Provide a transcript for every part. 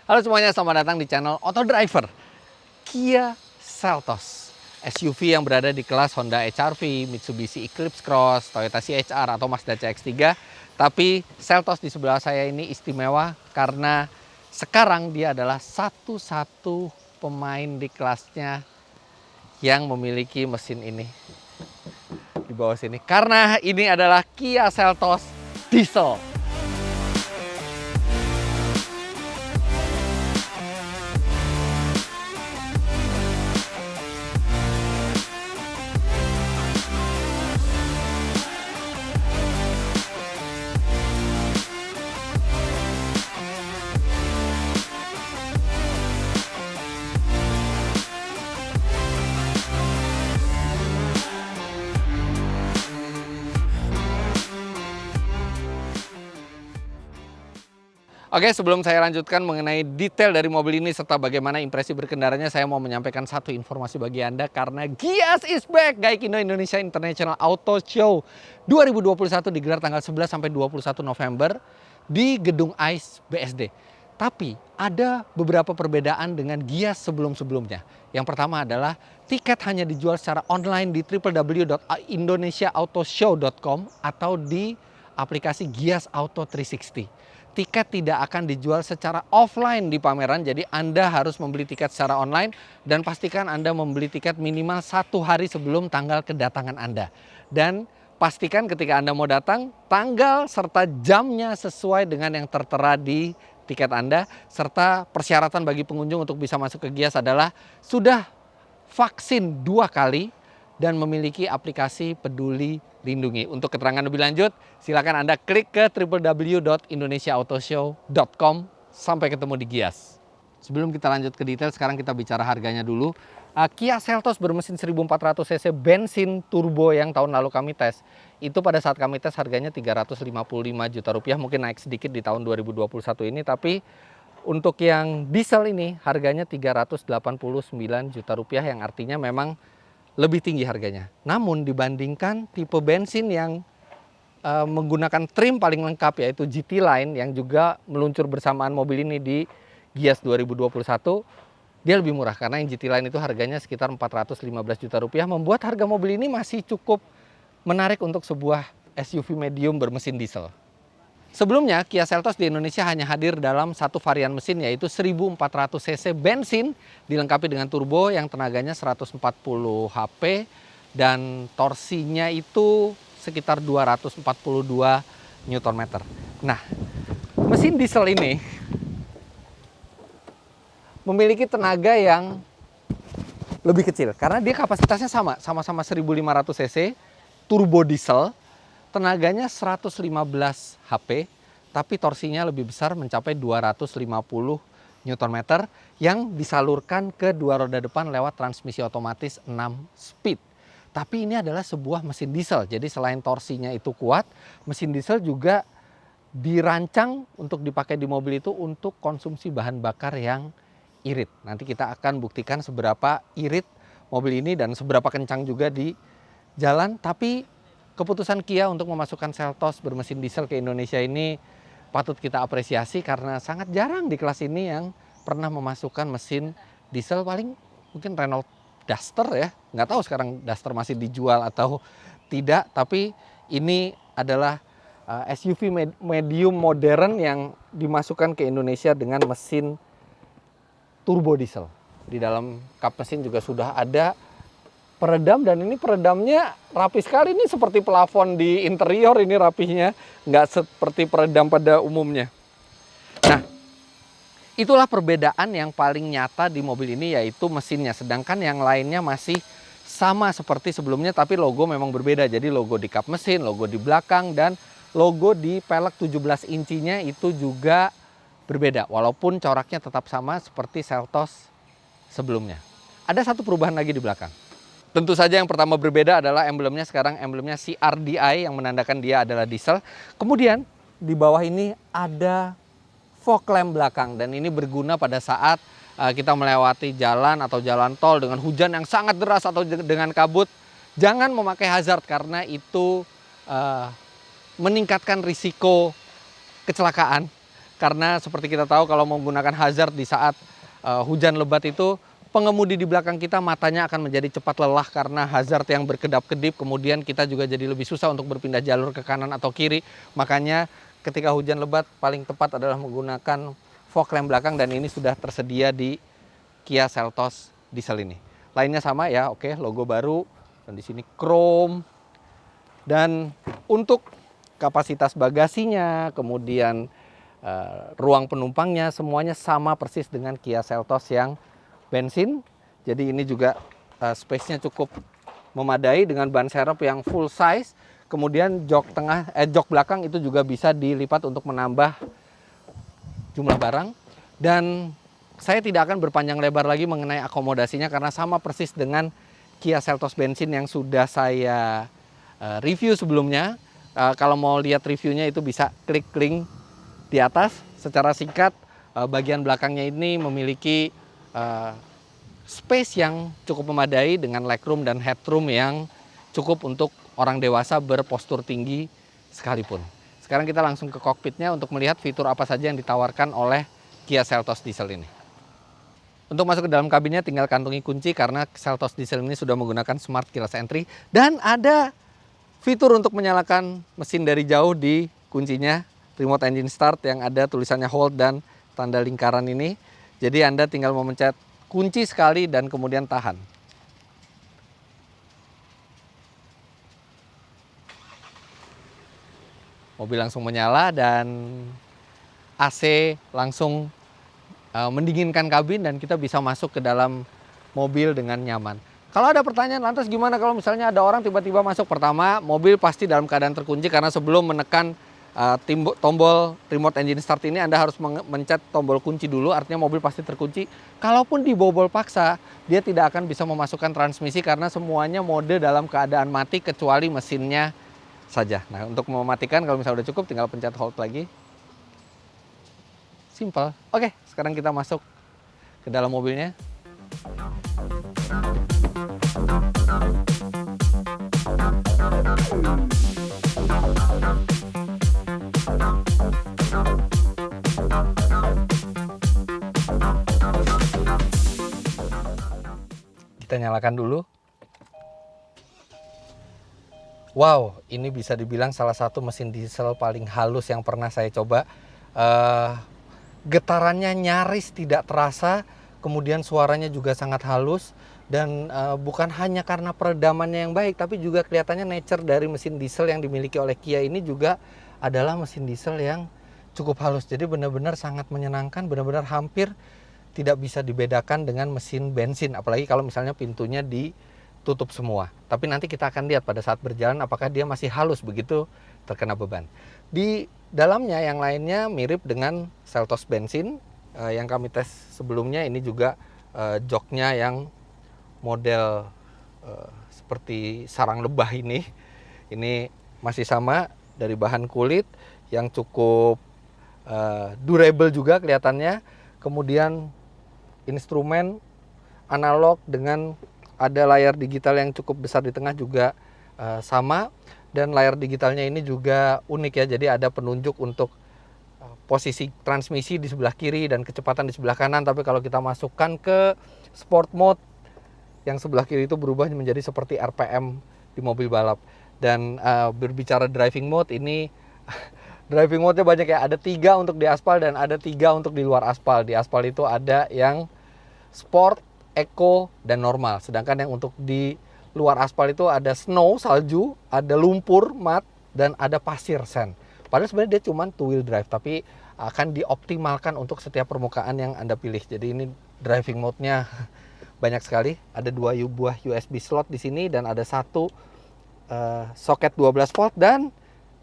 Halo semuanya, selamat datang di channel Auto Driver. Kia Seltos, SUV yang berada di kelas Honda HR-V, Mitsubishi Eclipse Cross, Toyota CHR atau Mazda CX-3. Tapi Seltos di sebelah saya ini istimewa karena sekarang dia adalah satu-satu pemain di kelasnya yang memiliki mesin ini di bawah sini. Karena ini adalah Kia Seltos diesel. Oke, sebelum saya lanjutkan mengenai detail dari mobil ini serta bagaimana impresi berkendaranya, saya mau menyampaikan satu informasi bagi Anda karena Gias is back. Gaikindo Indonesia International Auto Show 2021 digelar tanggal 11 sampai 21 November di Gedung ICE BSD. Tapi ada beberapa perbedaan dengan Gias sebelum-sebelumnya. Yang pertama adalah tiket hanya dijual secara online di www.indonesiaautoshow.com atau di aplikasi Gias Auto 360. Tiket tidak akan dijual secara offline di pameran, jadi Anda harus membeli tiket secara online dan pastikan Anda membeli tiket minimal 1 hari sebelum tanggal kedatangan Anda. Dan pastikan ketika Anda mau datang, tanggal serta jamnya sesuai dengan yang tertera di tiket Anda, serta persyaratan bagi pengunjung untuk bisa masuk ke Gias adalah sudah vaksin 2 kali dan memiliki aplikasi Peduli Lindungi. Untuk keterangan lebih lanjut, silakan Anda klik ke www.indonesiaautoshow.com. Sampai ketemu di Gias. Sebelum kita lanjut ke detail, sekarang kita bicara harganya dulu. Kia Seltos bermesin 1400 cc bensin turbo yang tahun lalu kami tes. Itu pada saat kami tes harganya 355 juta rupiah, mungkin naik sedikit di tahun 2021 ini. Tapi untuk yang diesel ini harganya 389 juta rupiah, yang artinya memang lebih tinggi harganya. Namun dibandingkan tipe bensin yang menggunakan trim paling lengkap yaitu GT Line yang juga meluncur bersamaan mobil ini di Gias 2021, dia lebih murah karena yang GT Line itu harganya sekitar 415 juta rupiah, membuat harga mobil ini masih cukup menarik untuk sebuah SUV medium bermesin diesel. Sebelumnya, Kia Seltos di Indonesia hanya hadir dalam satu varian mesin yaitu 1400 cc bensin dilengkapi dengan turbo yang tenaganya 140 HP dan torsinya itu sekitar 242 Nm. Nah, mesin diesel ini memiliki tenaga yang lebih kecil karena dia kapasitasnya sama-sama 1500 cc, turbo diesel. Tenaganya 115 HP, tapi torsinya lebih besar mencapai 250 Nm yang disalurkan ke dua roda depan lewat transmisi otomatis 6 speed. Tapi ini adalah sebuah mesin diesel, jadi selain torsinya itu kuat, mesin diesel juga dirancang untuk dipakai di mobil itu untuk konsumsi bahan bakar yang irit. Nanti kita akan buktikan seberapa irit mobil ini dan seberapa kencang juga di jalan, tapi keputusan Kia untuk memasukkan Seltos bermesin diesel ke Indonesia ini patut kita apresiasi karena sangat jarang di kelas ini yang pernah memasukkan mesin diesel. Paling mungkin Renault Duster ya, nggak tahu sekarang Duster masih dijual atau tidak, tapi ini adalah SUV medium modern yang dimasukkan ke Indonesia dengan mesin turbo diesel. Di dalam kap mesin juga sudah ada peredam dan ini peredamnya rapi sekali, ini seperti plafon di interior, ini rapihnya nggak seperti peredam pada umumnya. Nah, itulah perbedaan yang paling nyata di mobil ini yaitu mesinnya, sedangkan yang lainnya masih sama seperti sebelumnya tapi logo memang berbeda. Jadi logo di kap mesin, logo di belakang, dan logo di pelek 17 incinya itu juga berbeda walaupun coraknya tetap sama seperti Seltos sebelumnya. Ada satu perubahan lagi di belakang. Tentu saja yang pertama berbeda adalah emblemnya, sekarang emblemnya CRDI yang menandakan dia adalah diesel. Kemudian di bawah ini ada fog lamp belakang dan ini berguna pada saat kita melewati jalan atau jalan tol dengan hujan yang sangat deras atau dengan kabut. Jangan memakai hazard karena itu meningkatkan risiko kecelakaan karena seperti kita tahu kalau menggunakan hazard di saat hujan lebat itu, pengemudi di belakang kita matanya akan menjadi cepat lelah karena hazard yang berkedap-kedip, kemudian kita juga jadi lebih susah untuk berpindah jalur ke kanan atau kiri. Makanya ketika hujan lebat paling tepat adalah menggunakan fog lamp belakang, dan ini sudah tersedia di Kia Seltos diesel ini. Lainnya sama ya, oke, logo baru, dan di sini chrome. Dan untuk kapasitas bagasinya, kemudian ruang penumpangnya, semuanya sama persis dengan Kia Seltos yang bensin. Jadi ini juga space-nya cukup memadai dengan ban serep yang full size. Kemudian jok belakang itu juga bisa dilipat untuk menambah jumlah barang. Dan saya tidak akan berpanjang lebar lagi mengenai akomodasinya karena sama persis dengan Kia Seltos bensin yang sudah saya review sebelumnya. Kalau mau lihat reviewnya itu bisa klik link di atas. Secara singkat, bagian belakangnya ini memiliki space yang cukup memadai dengan legroom dan headroom yang cukup untuk orang dewasa berpostur tinggi sekalipun. Sekarang kita langsung ke kokpitnya untuk melihat fitur apa saja yang ditawarkan oleh Kia Seltos diesel ini. Untuk masuk ke dalam kabinnya tinggal kantongi kunci karena Seltos diesel ini sudah menggunakan smart keyless entry, dan ada fitur untuk menyalakan mesin dari jauh di kuncinya, remote engine start yang ada tulisannya hold dan tanda lingkaran ini. Jadi Anda tinggal memencet kunci sekali dan kemudian tahan. Mobil langsung menyala dan AC langsung mendinginkan kabin dan kita bisa masuk ke dalam mobil dengan nyaman. Kalau ada pertanyaan, lantas gimana kalau misalnya ada orang tiba-tiba masuk? Pertama, mobil pasti dalam keadaan terkunci karena sebelum menekan tombol remote engine start ini Anda harus mencet tombol kunci dulu, artinya mobil pasti terkunci. Kalaupun dibobol paksa, dia tidak akan bisa memasukkan transmisi karena semuanya mode dalam keadaan mati kecuali mesinnya saja. Nah, untuk mematikan kalau misalnya udah cukup tinggal pencet hold lagi. Simple. Oke, sekarang kita masuk ke dalam mobilnya. Kita nyalakan dulu. Wow, ini bisa dibilang salah satu mesin diesel paling halus yang pernah saya coba. Getarannya nyaris tidak terasa, kemudian suaranya juga sangat halus, dan bukan hanya karena peredamannya yang baik, tapi juga kelihatannya nature dari mesin diesel yang dimiliki oleh Kia ini juga adalah mesin diesel yang cukup halus. Jadi benar-benar sangat menyenangkan, benar-benar hampir tidak bisa dibedakan dengan mesin bensin, apalagi kalau misalnya pintunya ditutup semua. Tapi nanti kita akan lihat pada saat berjalan apakah dia masih halus begitu terkena beban. Di dalamnya yang lainnya mirip dengan Seltos bensin yang kami tes sebelumnya. Ini juga joknya yang model seperti sarang lebah ini masih sama dari bahan kulit yang cukup durable juga kelihatannya. Kemudian instrumen analog dengan ada layar digital yang cukup besar di tengah juga sama, dan layar digitalnya ini juga unik ya. Jadi ada penunjuk untuk posisi transmisi di sebelah kiri dan kecepatan di sebelah kanan, tapi kalau kita masukkan ke sport mode yang sebelah kiri itu berubah menjadi seperti RPM di mobil balap. Dan berbicara driving mode, ini driving mode-nya banyak ya, ada 3 untuk di aspal dan ada 3 untuk di luar aspal. Di aspal itu ada yang sport, eco, dan normal. Sedangkan yang untuk di luar aspal itu ada snow, salju, ada lumpur, mat, dan ada pasir, sand. Padahal sebenarnya dia cuma 2-wheel drive, tapi akan dioptimalkan untuk setiap permukaan yang Anda pilih. Jadi ini driving mode-nya banyak sekali. Ada 2 buah USB slot di sini dan ada 1 soket 12 volt, dan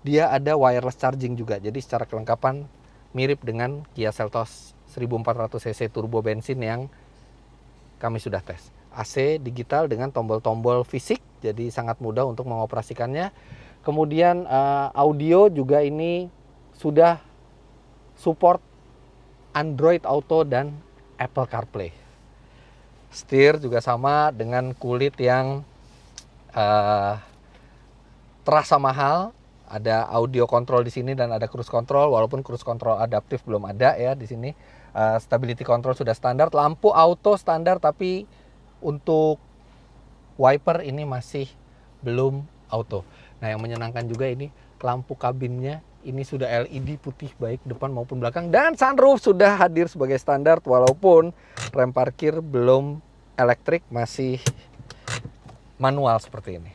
dia ada wireless charging juga. Jadi secara kelengkapan mirip dengan Kia Seltos 1400 cc turbo bensin yang kami sudah tes. AC digital dengan tombol-tombol fisik, jadi sangat mudah untuk mengoperasikannya. Kemudian audio juga ini sudah support Android Auto dan Apple CarPlay. Setir juga sama dengan kulit yang terasa mahal, Ada audio control di sini dan ada cruise control, walaupun cruise control adaptif belum ada ya di sini. Stability control sudah standar, lampu auto standar, tapi untuk wiper ini masih belum auto. Nah, yang menyenangkan juga ini lampu kabinnya ini sudah LED putih baik depan maupun belakang, dan sunroof sudah hadir sebagai standar walaupun rem parkir belum elektrik, masih manual seperti ini.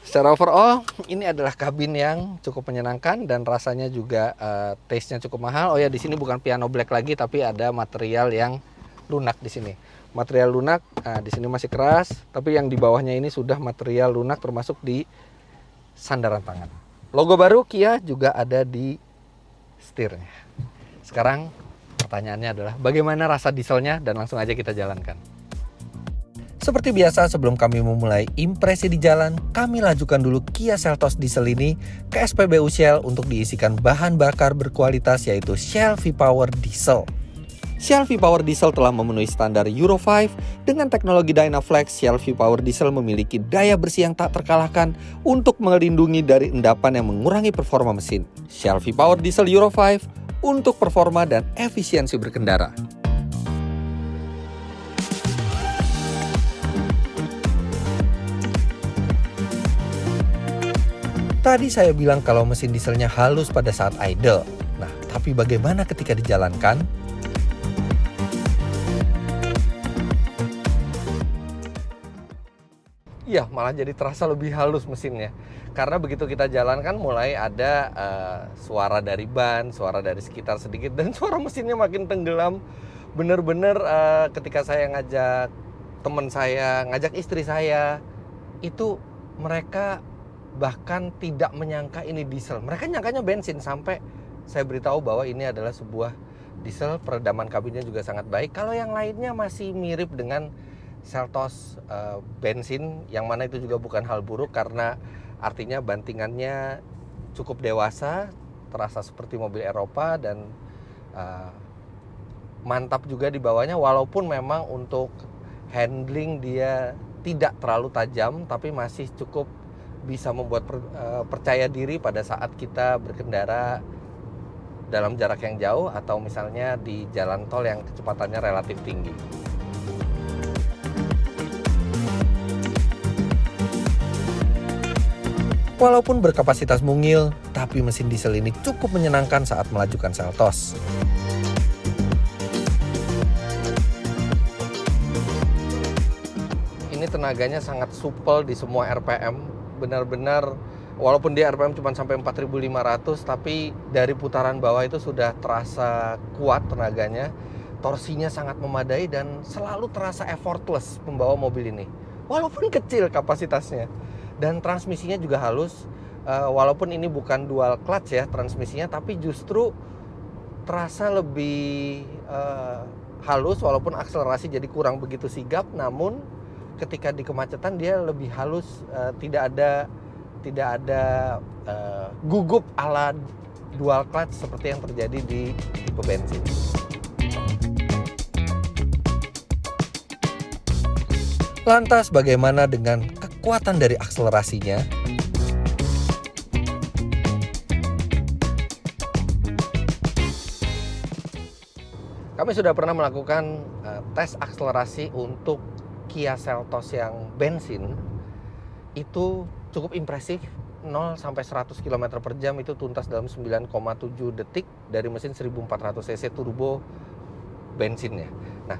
Secara overall, ini adalah kabin yang cukup menyenangkan dan rasanya juga taste-nya cukup mahal. Oh ya, di sini bukan piano black lagi, tapi ada material yang lunak di sini. Material lunak, di sini masih keras, tapi yang di bawahnya ini sudah material lunak termasuk di sandaran tangan. Logo baru Kia juga ada di setirnya. Sekarang pertanyaannya adalah bagaimana rasa dieselnya, dan langsung aja kita jalankan. Seperti biasa, sebelum kami memulai impresi di jalan, kami lajukan dulu Kia Seltos diesel ini ke SPBU Shell untuk diisikan bahan bakar berkualitas, yaitu Shell V-Power Diesel. Shell V-Power Diesel telah memenuhi standar Euro 5 dengan teknologi Dynaflex. Shell V-Power Diesel memiliki daya bersih yang tak terkalahkan untuk melindungi dari endapan yang mengurangi performa mesin. Shell V-Power Diesel Euro 5 untuk performa dan efisiensi berkendara. Tadi saya bilang kalau mesin dieselnya halus pada saat idle. Nah, tapi bagaimana ketika dijalankan? Iya, malah jadi terasa lebih halus mesinnya. Karena begitu kita jalankan mulai ada suara dari ban, suara dari sekitar sedikit, dan suara mesinnya makin tenggelam. Bener-bener ketika saya ngajak teman saya, ngajak istri saya, itu mereka bahkan tidak menyangka ini diesel. Mereka nyangkanya bensin, sampai saya beritahu bahwa ini adalah sebuah diesel. Peredaman kabinnya juga sangat baik. Kalau yang lainnya masih mirip dengan Seltos bensin, yang mana itu juga bukan hal buruk karena artinya bantingannya cukup dewasa, terasa seperti mobil Eropa, dan mantap juga di bawahnya. Walaupun memang untuk handling dia tidak terlalu tajam, tapi masih cukup bisa membuat percaya diri pada saat kita berkendara dalam jarak yang jauh atau misalnya di jalan tol yang kecepatannya relatif tinggi. Walaupun berkapasitas mungil, tapi mesin diesel ini cukup menyenangkan saat melajukan Seltos. Ini tenaganya sangat supel di semua RPM. Benar-benar walaupun dia RPM cuma sampai 4.500, tapi dari putaran bawah itu sudah terasa kuat tenaganya. Torsinya sangat memadai dan selalu terasa effortless membawa mobil ini, walaupun kecil kapasitasnya. Dan transmisinya juga halus, walaupun ini bukan dual clutch ya transmisinya, tapi justru terasa lebih halus. Walaupun akselerasi jadi kurang begitu sigap, namun ketika di kemacetan dia lebih halus, tidak ada gugup ala dual clutch seperti yang terjadi di tipe bensin. Lantas bagaimana dengan kekuatan dari akselerasinya? Kami sudah pernah melakukan tes akselerasi untuk Kia Seltos yang bensin. Itu cukup impresif. 0 sampai 100 km per jam itu tuntas dalam 9,7 detik dari mesin 1400 cc turbo bensinnya. Nah,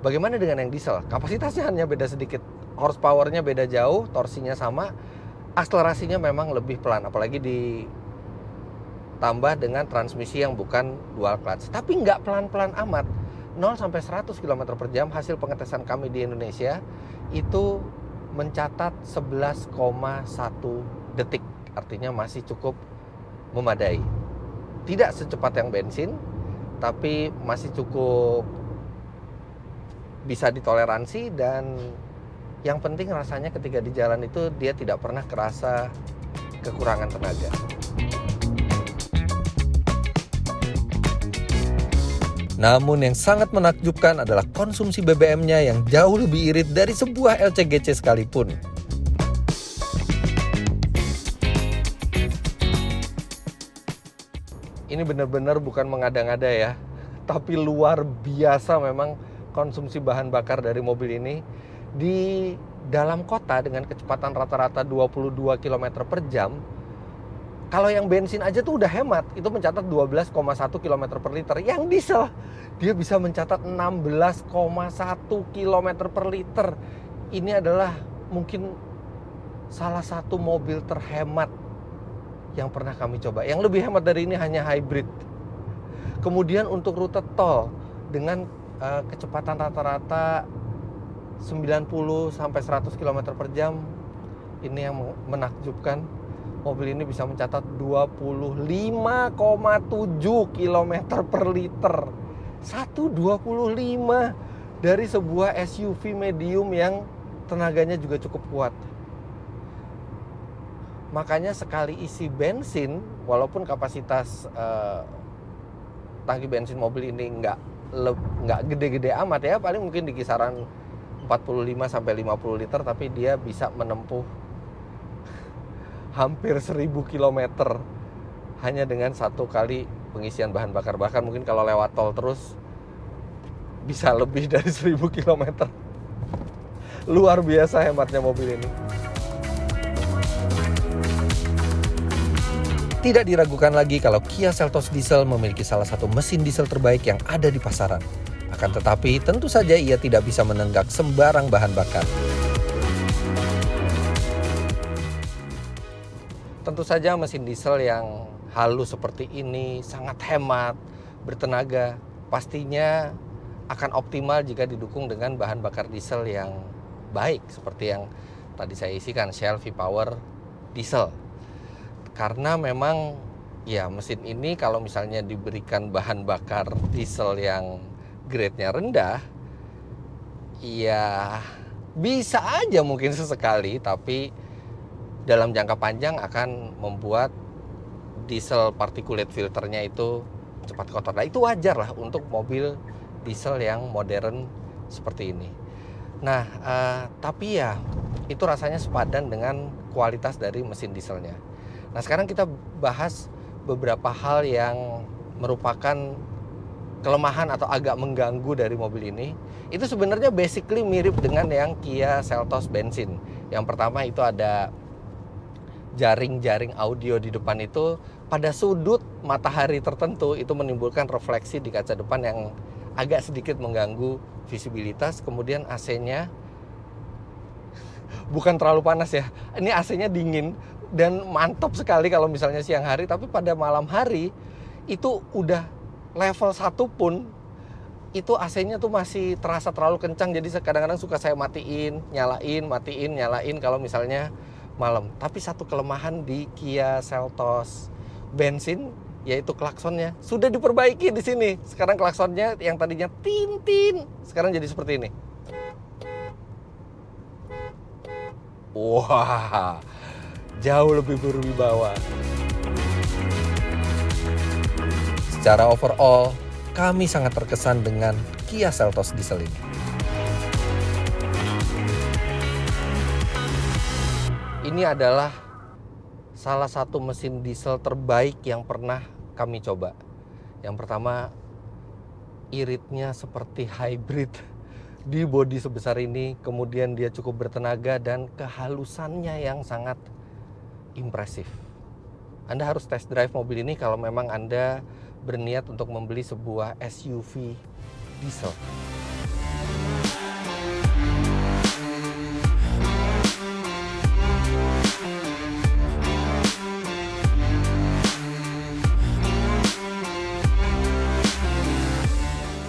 bagaimana dengan yang diesel? Kapasitasnya hanya beda sedikit, horsepowernya beda jauh, torsinya sama, akselerasinya memang lebih pelan, apalagi ditambah dengan transmisi yang bukan dual clutch. Tapi nggak pelan-pelan amat. 0 sampai 100 km per jam, hasil pengetesan kami di Indonesia itu mencatat 11,1 detik. Artinya masih cukup memadai. Tidak secepat yang bensin, tapi masih cukup bisa ditoleransi, dan yang penting rasanya ketika di jalan itu dia tidak pernah kerasa kekurangan tenaga. Namun yang sangat menakjubkan adalah konsumsi BBM-nya yang jauh lebih irit dari sebuah LCGC sekalipun. Ini benar-benar bukan mengada-ngada ya, tapi luar biasa memang konsumsi bahan bakar dari mobil ini. Di dalam kota dengan kecepatan rata-rata 22 km per jam, kalau yang bensin aja tuh udah hemat, itu mencatat 12,1 km per liter. Yang diesel, dia bisa mencatat 16,1 km per liter. Ini adalah mungkin salah satu mobil terhemat yang pernah kami coba. Yang lebih hemat dari ini hanya hybrid. Kemudian untuk rute tol dengan kecepatan rata-rata 90 sampai 100 km per jam, ini yang menakjubkan. Mobil ini bisa mencatat 25,7 km per liter. 1,25 dari sebuah SUV medium yang tenaganya juga cukup kuat. Makanya sekali isi bensin, walaupun kapasitas tangki bensin mobil ini nggak gede-gede amat ya, paling mungkin di kisaran 45 sampai 50 liter, tapi dia bisa menempuh hampir 1000 km hanya dengan satu kali pengisian bahan bakar. Bahkan mungkin kalau lewat tol terus bisa lebih dari 1000 km. Luar biasa hematnya mobil ini. Tidak diragukan lagi kalau Kia Seltos Diesel memiliki salah satu mesin diesel terbaik yang ada di pasaran. Akan tetapi tentu saja ia tidak bisa menenggak sembarang bahan bakar. Tentu saja mesin diesel yang halus seperti ini sangat hemat, bertenaga, pastinya akan optimal jika didukung dengan bahan bakar diesel yang baik seperti yang tadi saya isikan, Shell V-Power diesel. Karena memang ya mesin ini kalau misalnya diberikan bahan bakar diesel yang grade-nya rendah, ya bisa aja mungkin sesekali, tapi dalam jangka panjang akan membuat diesel particulate filternya itu cepat kotor. Nah itu wajar lah untuk mobil diesel yang modern seperti ini. Nah tapi ya itu rasanya sepadan dengan kualitas dari mesin dieselnya. Nah sekarang kita bahas beberapa hal yang merupakan kelemahan atau agak mengganggu dari mobil ini. Itu sebenarnya basically mirip dengan yang Kia Seltos bensin. Yang pertama itu ada jaring-jaring audio di depan itu pada sudut matahari tertentu itu menimbulkan refleksi di kaca depan yang agak sedikit mengganggu visibilitas. Kemudian AC-nya bukan terlalu panas ya, ini AC-nya dingin dan mantap sekali kalau misalnya siang hari, tapi pada malam hari itu udah level 1 pun itu AC-nya tuh masih terasa terlalu kencang. Jadi kadang-kadang suka saya matiin, nyalain kalau misalnya malam. Tapi satu kelemahan di Kia Seltos bensin yaitu klaksonnya sudah diperbaiki di sini. Sekarang klaksonnya yang tadinya tin sekarang jadi seperti ini. Wah, jauh lebih berwibawa. Secara overall, kami sangat terkesan dengan Kia Seltos diesel ini. Ini adalah salah satu mesin diesel terbaik yang pernah kami coba. Yang pertama, iritnya seperti hybrid di bodi sebesar ini. Kemudian dia cukup bertenaga dan kehalusannya yang sangat impresif. Anda harus test drive mobil ini kalau memang Anda berniat untuk membeli sebuah SUV diesel.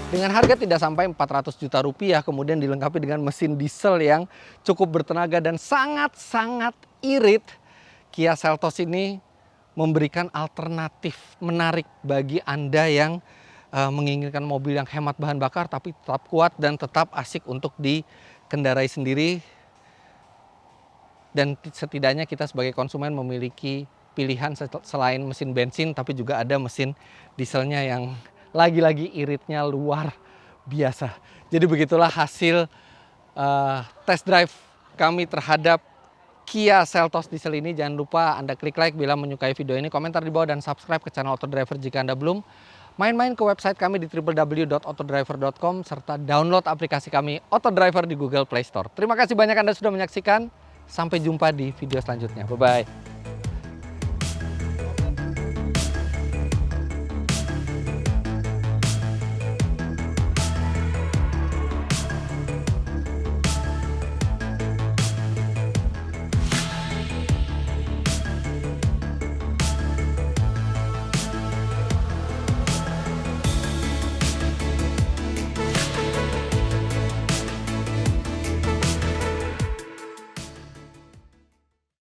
Dengan harga tidak sampai 400 juta rupiah, kemudian dilengkapi dengan mesin diesel yang cukup bertenaga dan sangat-sangat irit, Kia Seltos ini memberikan alternatif menarik bagi Anda yang menginginkan mobil yang hemat bahan bakar tapi tetap kuat dan tetap asik untuk dikendarai sendiri. Dan setidaknya kita sebagai konsumen memiliki pilihan selain mesin bensin, tapi juga ada mesin dieselnya yang lagi-lagi iritnya luar biasa. Jadi begitulah hasil test drive kami terhadap Kia Seltos diesel ini. Jangan lupa Anda klik like bila menyukai video ini, komentar di bawah, dan subscribe ke channel Autodriver jika Anda belum. Main-main ke website kami di www.autodriver.com serta download aplikasi kami Autodriver di Google Play Store. Terima kasih banyak Anda sudah menyaksikan. Sampai jumpa di video selanjutnya. Bye-bye.